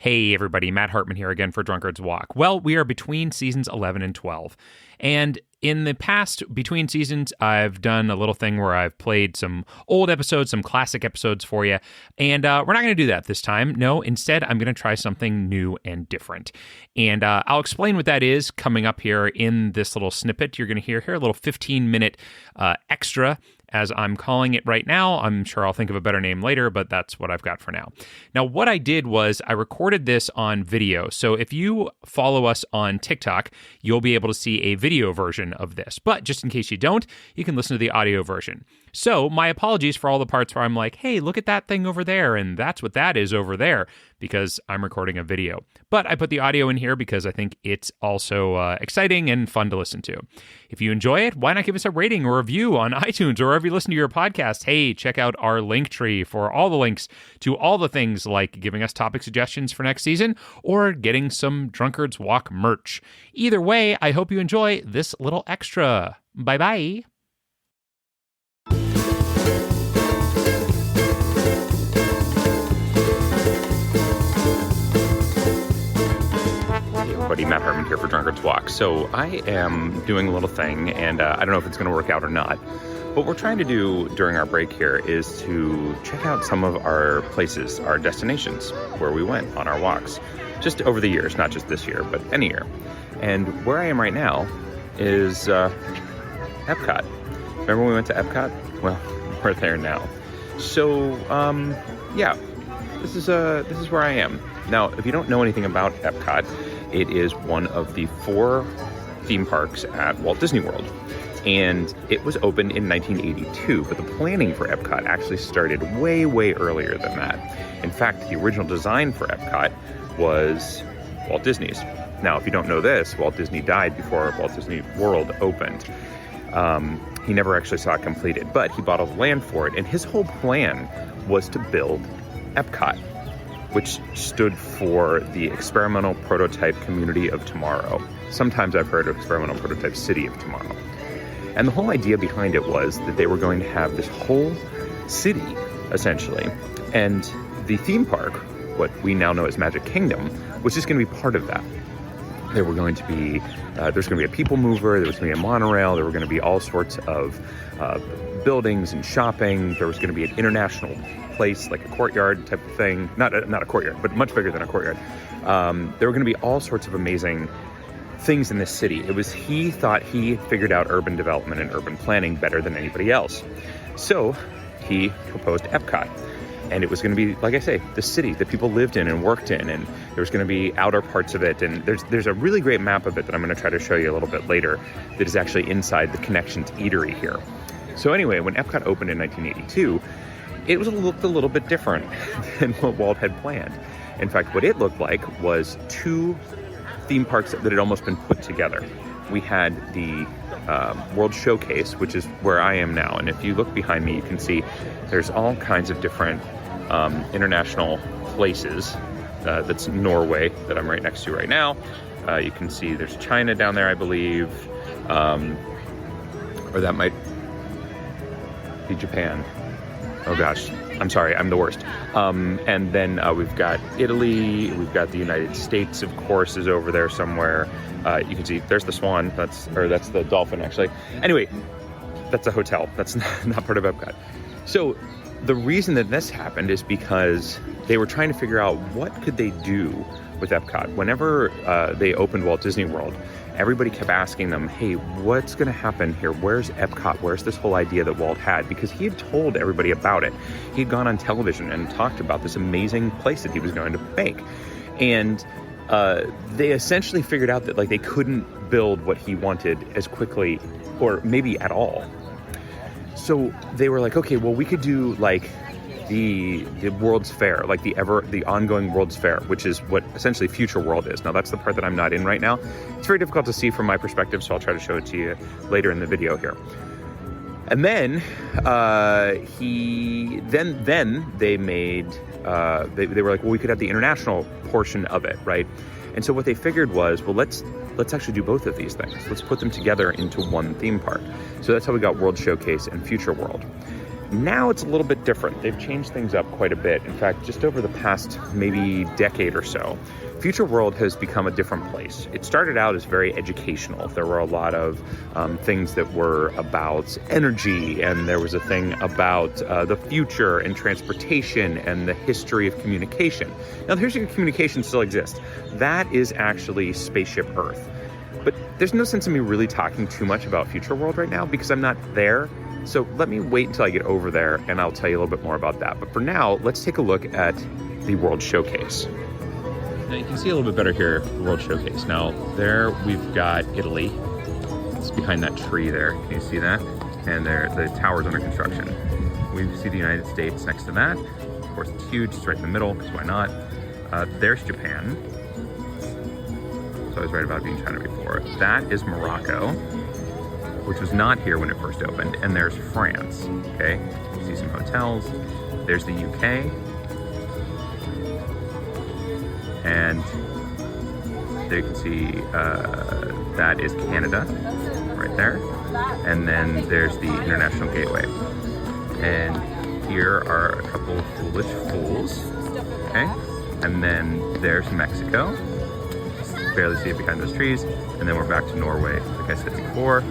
Hey everybody, Matt Hartman here again for Drunkard's Walk. Well, we are between seasons 11 and 12. And in the past, between seasons, I've done a little thing where I've played some old episodes, some classic episodes for you. And we're not going to do that this time. No, instead, I'm going to try something new and different. And I'll explain what that is coming up here in this little snippet. You're going to hear here a little 15-minute extra, as I'm calling it right now. I'm sure I'll think of a better name later, but that's what I've got for now. Now, what I did was I recorded this on video. So if you follow us on TikTok, you'll be able to see a video version of this. But just in case you don't, you can listen to the audio version. So my apologies for all the parts where I'm like, hey, look at that thing over there, and that's what that is over there, because I'm recording a video. But I put the audio in here because I think it's also exciting and fun to listen to. If you enjoy it, why not give us a rating or review on iTunes or wherever you listen to your podcast? Hey, check out our link tree for all the links to all the things like giving us topic suggestions for next season or getting some Drunkard's Walk merch. Either way, I hope you enjoy this little extra. Bye-bye. Everybody, Matt Hartman here for Drunkard's Walk. So I am doing a little thing, and I don't know if it's going to work out or not. What we're trying to do during our break here is to check out some of our places, our destinations, where we went on our walks. Just over the years, not just this year, but any year. And where I am right now is Epcot. Remember when we went to Epcot? Well, we're there now. So, yeah, this is where I am. Now, if you don't know anything about Epcot, it is one of the 4 theme parks at Walt Disney World. And it was opened in 1982, but the planning for Epcot actually started way, way earlier than that. In fact, the original design for Epcot was Walt Disney's. Now, if you don't know this, Walt Disney died before Walt Disney World opened. He never actually saw it completed, but he bought all the land for it. And his whole plan was to build Epcot, which stood for the Experimental Prototype Community of Tomorrow. Sometimes I've heard of Experimental Prototype City of Tomorrow. And the whole idea behind it was that they were going to have this whole city, essentially. And the theme park, what we now know as Magic Kingdom, was just going to be part of that. There were going to be, there's going to be a people mover, there was going to be a monorail, there were going to be all sorts of buildings and shopping. There was going to be an international place, like a courtyard type of thing. Not a courtyard, but much bigger than a courtyard. There were going to be all sorts of amazing things in this city. He thought he figured out urban development and urban planning better than anybody else. So he proposed Epcot. And it was going to be, like I say, the city that people lived in and worked in. And there was going to be outer parts of it. And there's a really great map of it that I'm going to try to show you a little bit later that is actually inside the Connections Eatery here. So anyway, when Epcot opened in 1982, it looked a little bit different than what Walt had planned. In fact, what it looked like was 2 theme parks that had almost been put together. We had the World Showcase, which is where I am now. And if you look behind me, you can see there's all kinds of different international places. That's Norway that I'm right next to right now. You can see there's China down there, I believe. Or that might be Japan. Oh gosh, I'm sorry, I'm the worst. And then we've got Italy, we've got the United States, of course, is over there somewhere. You can see there's the swan, that's the dolphin actually. Anyway, that's a hotel, that's not part of Epcot. So the reason that this happened is because they were trying to figure out what could they do with Epcot. Whenever they opened Walt Disney World, everybody kept asking them, hey, what's going to happen here? Where's Epcot? Where's this whole idea that Walt had? Because he had told everybody about it. He had gone on television and talked about this amazing place that he was going to make. And they essentially figured out that they couldn't build what he wanted as quickly or maybe at all. So they were like, okay, well, we could do the World's Fair, the ongoing World's Fair, which is what essentially Future World is. Now, that's the part that I'm not in right now. It's very difficult to see from my perspective, so I'll try to show it to you later in the video here. And then they made they were like, well, we could have the international portion of it, right? And so what they figured was, well, let's actually do both of these things. Let's put them together into one theme park. So that's how we got World Showcase and Future World. Now it's a little bit different. They've changed things up quite a bit. In fact, just over the past maybe decade or so, Future World has become a different place. It started out as very educational. There were a lot of things that were about energy, and there was a thing about the future and transportation and the history of communication. Now, the history of communication still exists. That is actually Spaceship Earth. But there's no sense in me really talking too much about Future World right now because I'm not there. So let me wait until I get over there and I'll tell you a little bit more about that. But for now, let's take a look at the World Showcase. Now you can see a little bit better here, the World Showcase. Now there we've got Italy. It's behind that tree there. Can you see that? And there, the tower's under construction. We see the United States next to that. Of course, it's huge. It's right in the middle, because why not? There's Japan. So I was right about being China before. That is Morocco, which was not here when it first opened. And there's France, okay? You see some hotels. There's the UK. And there you can see that is Canada, right there. And then there's the International Gateway. And here are a couple of foolish fools, okay? And then there's Mexico. Barely see it behind those trees. And then we're back to Norway, like I said before.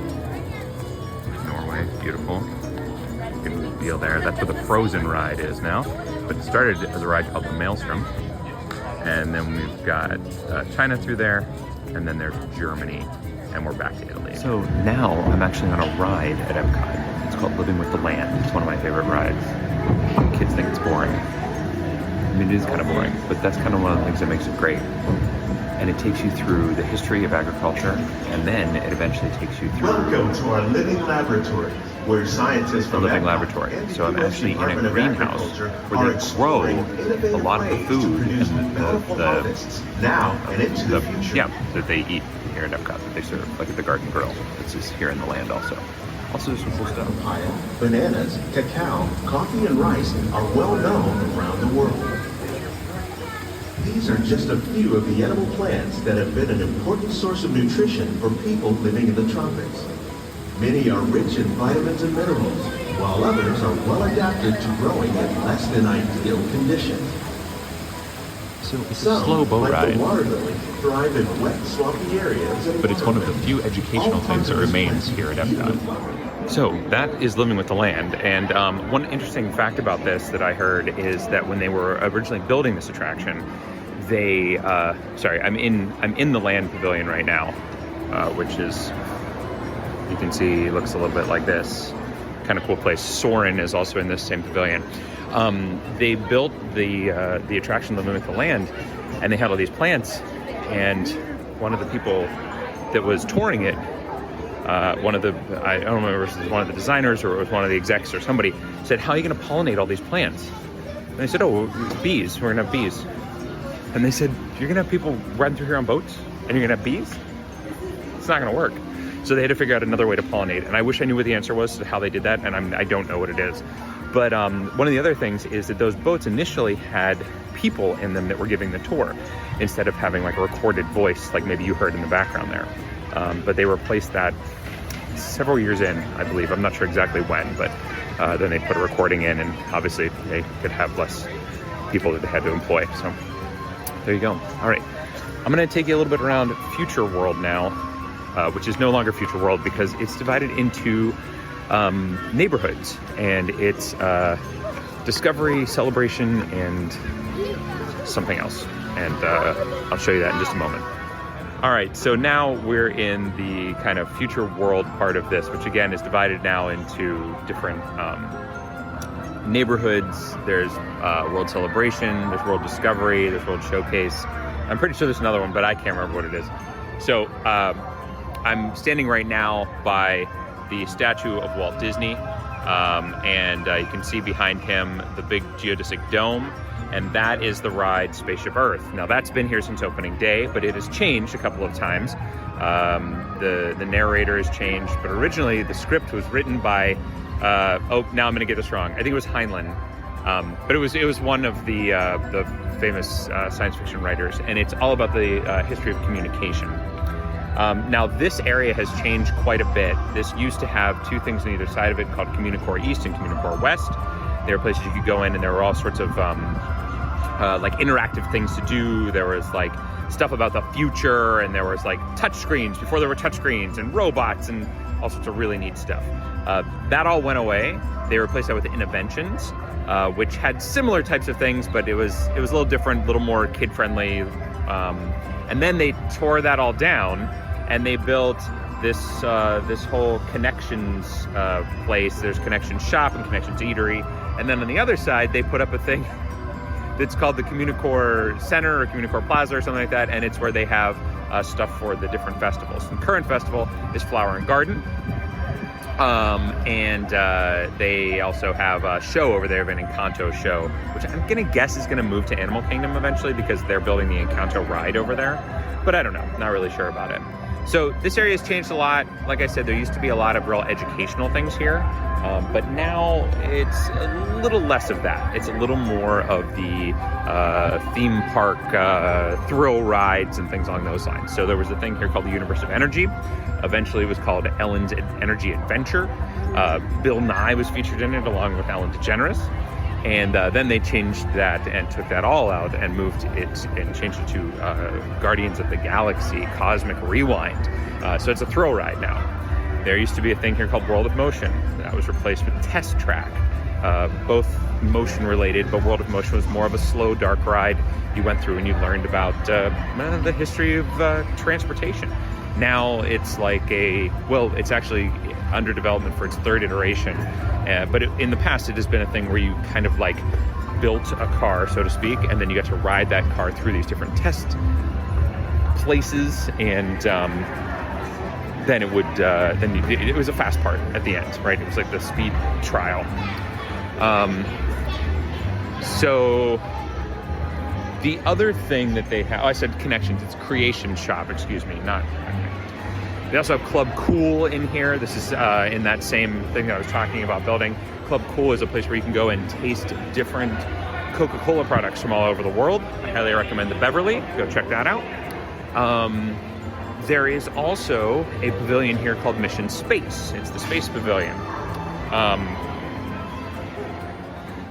Norway, beautiful. You can feel there. That's where the Frozen ride is now. But it started as a ride called the Maelstrom. And then we've got China through there. And then there's Germany. And we're back to Italy. So now I'm actually on a ride at Epcot. It's called Living with the Land. It's one of my favorite rides. Kids think it's boring. I mean, it is kind of boring, but that's kind of one of the things that makes it great. And it takes you through the history of agriculture, and then it eventually takes you through... Welcome to our living laboratory, where scientists from living laboratory. So I'm actually in a greenhouse where they grow a lot of the food and the future. Yeah, that they eat here at Epcot, that they serve, like at the Garden Grill. This is here in the land also. Also, there's some cool stuff. Papaya, bananas, cacao, coffee, and rice are well known around the world. These are just a few of the edible plants that have been an important source of nutrition for people living in the tropics. Many are rich in vitamins and minerals, while others are well adapted to growing in less than ideal conditions. So it's a slow boat ride, the water lily, thrive in wet, swampy areas. But it's one of the few educational things that remains here at Epcot. So that is Living with the Land, and one interesting fact about this that I heard is that when they were originally building this attraction, they I'm in the land pavilion right now, which is, you can see, looks a little bit like this. Kind of cool place. Soarin' is also in this same pavilion. They built the attraction Living with the Land, and they had all these plants, and one of the people that was touring it, I don't remember if it was one of the designers or it was one of the execs or somebody, said, "How are you going to pollinate all these plants?" And they said, "Oh, bees. We're going to have bees." And they said, "You're going to have people riding through here on boats and you're going to have bees? It's not going to work." So they had to figure out another way to pollinate. And I wish I knew what the answer was to how they did that, and I don't know what it is. But one of the other things is that those boats initially had people in them that were giving the tour instead of having like a recorded voice like maybe you heard in the background there. But they replaced that several years in, I believe. I'm not sure exactly when, but then they put a recording in, and obviously they could have less people that they had to employ. So there you go. All right. I'm going to take you a little bit around Future World now, which is no longer Future World because it's divided into neighborhoods, and it's Discovery, Celebration, and something else. And I'll show you that in just a moment. All right, so now we're in the kind of Future World part of this, which again is divided now into different neighborhoods. There's World Celebration, there's World Discovery, there's World Showcase. I'm pretty sure there's another one, but I can't remember what it is. So I'm standing right now by the statue of Walt Disney, and you can see behind him the big geodesic dome, and that is the ride Spaceship Earth. Now that's been here since opening day, but it has changed a couple of times. The narrator has changed, but originally the script was written by, now I'm gonna get this wrong. I think it was Heinlein, but it was one of the famous science fiction writers, and it's all about the history of communication. Now this area has changed quite a bit. This used to have two things on either side of it called Communicore East and Communicore West. There were places you could go in, and there were all sorts of like interactive things to do. There was like stuff about the future, and there was like touch screens before there were touch screens, and robots, and all sorts of really neat stuff. That all went away. They replaced that with Innoventions, which had similar types of things, but it was a little different, a little more kid-friendly. And then they tore that all down, and they built this whole Connections place. There's Connections Shop and Connections Eatery, and then on the other side they put up a thing that's called the Communicore Center or Communicore Plaza or something like that, and it's where they have stuff for the different festivals. The current festival is Flower and Garden, and they also have a show over there, an Encanto show, which I'm gonna guess is gonna move to Animal Kingdom eventually because they're building the Encanto ride over there, but I don't know, not really sure about it. So this area has changed a lot. Like I said, there used to be a lot of real educational things here, but now it's a little less of that. It's a little more of the theme park thrill rides and things along those lines. So there was a thing here called the Universe of Energy. Eventually it was called Ellen's Energy Adventure. Bill Nye was featured in it along with Ellen DeGeneres. And then they changed that and took that all out and moved it and changed it to Guardians of the Galaxy Cosmic Rewind. So it's a thrill ride now. There used to be a thing here called World of Motion. That was replaced with Test Track. Both motion related, but World of Motion was more of a slow, dark ride. You went through and you learned about the history of transportation. Now it's like it's actually under development for its third iteration. But in the past, it has been a thing where you kind of like built a car, so to speak, and then you got to ride that car through these different test places, and then it would it was a fast part at the end, right? It was like the speed trial. So the other thing that they have, I said Connections, it's Creation Shop, excuse me, not. They also have Club Cool in here. This is in that same thing that I was talking about building. Club Cool is a place where you can go and taste different Coca-Cola products from all over the world. I highly recommend the Beverly. Go check that out. There is also a pavilion here called Mission Space. It's the Space Pavilion.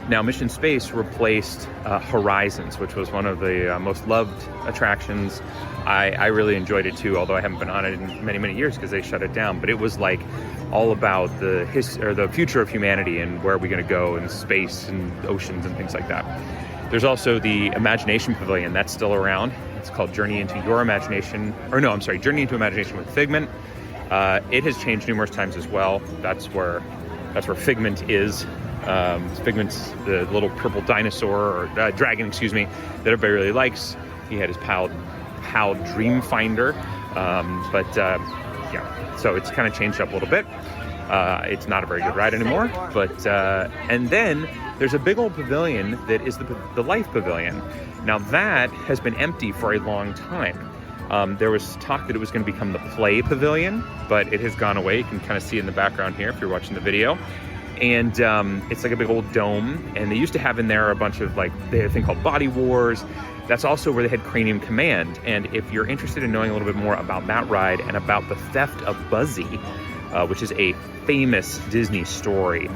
Now, Mission Space replaced Horizons, which was one of the most loved attractions. I really enjoyed it too, although I haven't been on it in many, many years because they shut it down. But it was like all about the future of humanity and where are we going to go in space and oceans and things like that. There's also the Imagination Pavilion that's still around. It's called Journey into Imagination with Figment. It has changed numerous times as well. That's where Figment is. Figment's the little purple dinosaur or dragon, excuse me, that everybody really likes. He had his pal Dreamfinder, yeah, so it's kind of changed up a little bit. It's not a very good ride anymore, but and then there's a big old pavilion that is the Life Pavilion. Now that has been empty for a long time. There was talk that it was going to become the Play Pavilion, but it has gone away. You can kind of see in the background here if you're watching the video. And it's like a big old dome, and they used to have in there a bunch of they had a thing called Body Wars. That's also where they had Cranium Command. And if you're interested in knowing a little bit more about that ride and about the theft of Buzzy, which is a famous Disney story,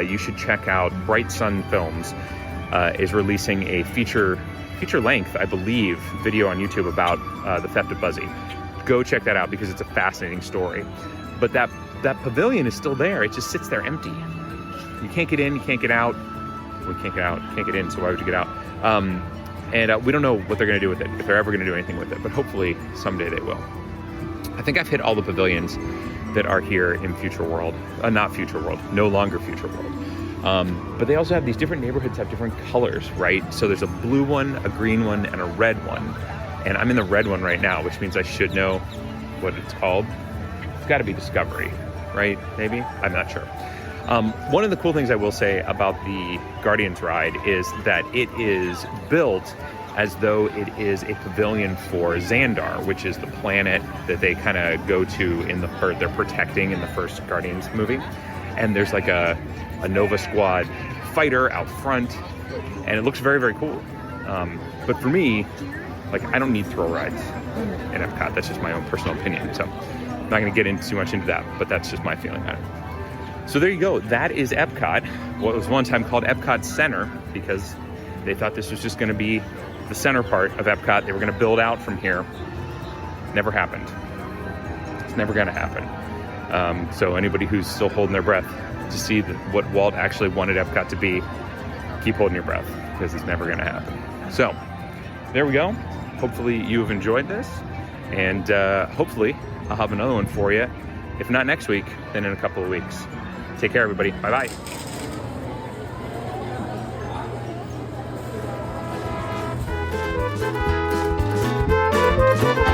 you should check out Bright Sun Films is releasing a feature length, I believe, video on YouTube about the theft of Buzzy. Go check that out because it's a fascinating story. But that pavilion is still there. It just sits there empty. You can't get in, you can't get out. We can't get out, can't get in, so why would you get out? And we don't know what they're going to do with it, if they're ever going to do anything with it, but hopefully someday they will. I think I've hit all the pavilions that are here in Future World. Not Future World, no longer Future World. But they also have these different neighborhoods have different colors, right? So there's a blue one, a green one, and a red one. And I'm in the red one right now, which means I should know what it's called. It's got to be Discovery, right? Maybe? I'm not sure. One of the cool things I will say about the Guardians ride is that it is built as though it is a pavilion for Xandar, which is the planet that they kind of go to in they're protecting in the first Guardians movie. And there's like a Nova Squad fighter out front, and it looks very, very cool. But for me, Like, I don't need thrill rides in Epcot. That's just my own personal opinion. So I'm not going to get into too much into that, but that's just my feeling on it. So there you go. That is Epcot. What was one time called Epcot Center, because they thought this was just going to be the center part of Epcot. They were going to build out from here. Never happened. It's never going to happen. So anybody who's still holding their breath to see what Walt actually wanted Epcot to be, keep holding your breath, because it's never going to happen. So there we go. Hopefully you have enjoyed this, and hopefully I'll have another one for you. If not next week, then in a couple of weeks. Take care, everybody. Bye-bye. Thank you.